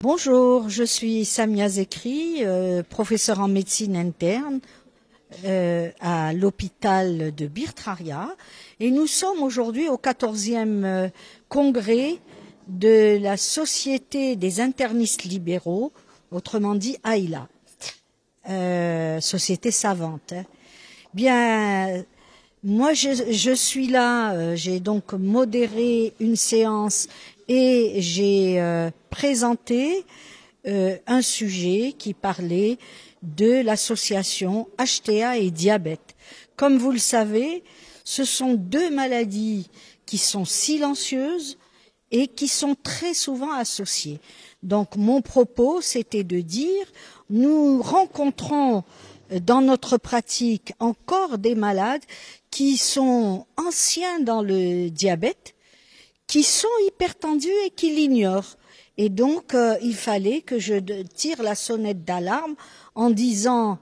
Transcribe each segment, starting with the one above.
Bonjour, je suis Samia Zekri, professeure en médecine interne à l'hôpital de Bir-Traria, et nous sommes aujourd'hui au 14e congrès de la Société des internistes libéraux, autrement dit AILA, société savante. Bien, moi je suis là, j'ai donc modéré une séance et j'ai présenté un sujet qui parlait de l'association HTA et diabète. Comme vous le savez, ce sont deux maladies qui sont silencieuses et qui sont très souvent associées. Donc mon propos, c'était de dire, nous rencontrons dans notre pratique encore des malades qui sont anciens dans le diabète, qui sont hypertendus et qui l'ignorent. Et donc, il fallait que je tire la sonnette d'alarme en disant,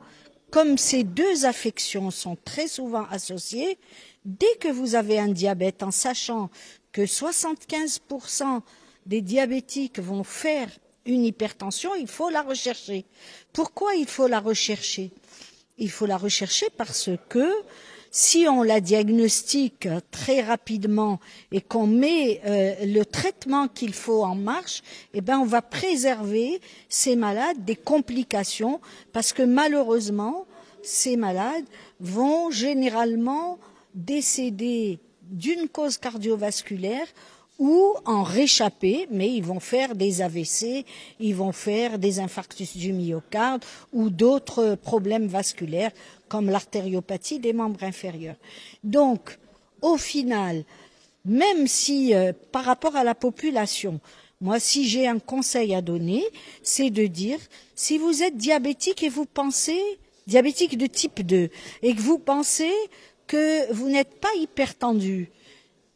comme ces deux affections sont très souvent associées, dès que vous avez un diabète, en sachant que 75% des diabétiques vont faire une hypertension, il faut la rechercher. Pourquoi il faut la rechercher? Il faut la rechercher parce que si on la diagnostique très rapidement et qu'on met le traitement qu'il faut en marche, eh ben on va préserver ces malades des complications parce que malheureusement, ces malades vont généralement décéder d'une cause cardiovasculaire ou en réchapper, mais ils vont faire des AVC, ils vont faire des infarctus du myocarde ou d'autres problèmes vasculaires comme l'artériopathie des membres inférieurs. Donc, au final, même si par rapport à la population, moi si j'ai un conseil à donner, c'est de dire, si vous êtes diabétique et vous pensez, diabétique de type 2, et que vous pensez que vous n'êtes pas hypertendu,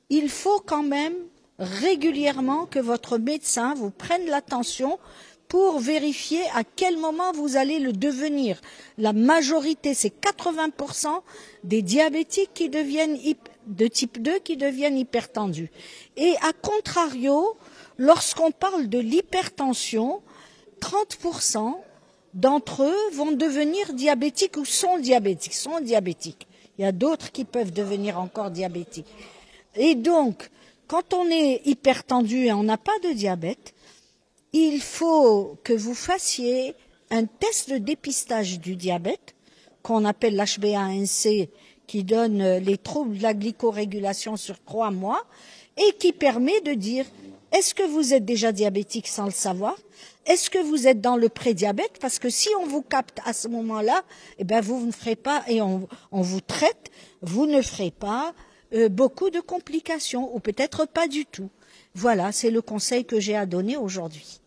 il faut quand même régulièrement que votre médecin vous prenne la tension pour vérifier à quel moment vous allez le devenir. La majorité, c'est 80% des diabétiques qui deviennent de type 2 qui deviennent hypertendus. Et à contrario, lorsqu'on parle de l'hypertension, 30% d'entre eux vont devenir diabétiques ou sont diabétiques. Il y a d'autres qui peuvent devenir encore diabétiques. Et donc, quand on est hypertendu et on n'a pas de diabète, il faut que vous fassiez un test de dépistage du diabète, qu'on appelle l'HbA1c, qui donne les troubles de la glycorégulation sur 3 mois, et qui permet de dire, est-ce que vous êtes déjà diabétique sans le savoir? Est-ce que vous êtes dans le prédiabète? Parce que si on vous capte à ce moment-là, eh ben vous ne ferez pas, et on vous traite, vous ne ferez pas beaucoup de complications, ou peut-être pas du tout. Voilà, c'est le conseil que j'ai à donner aujourd'hui.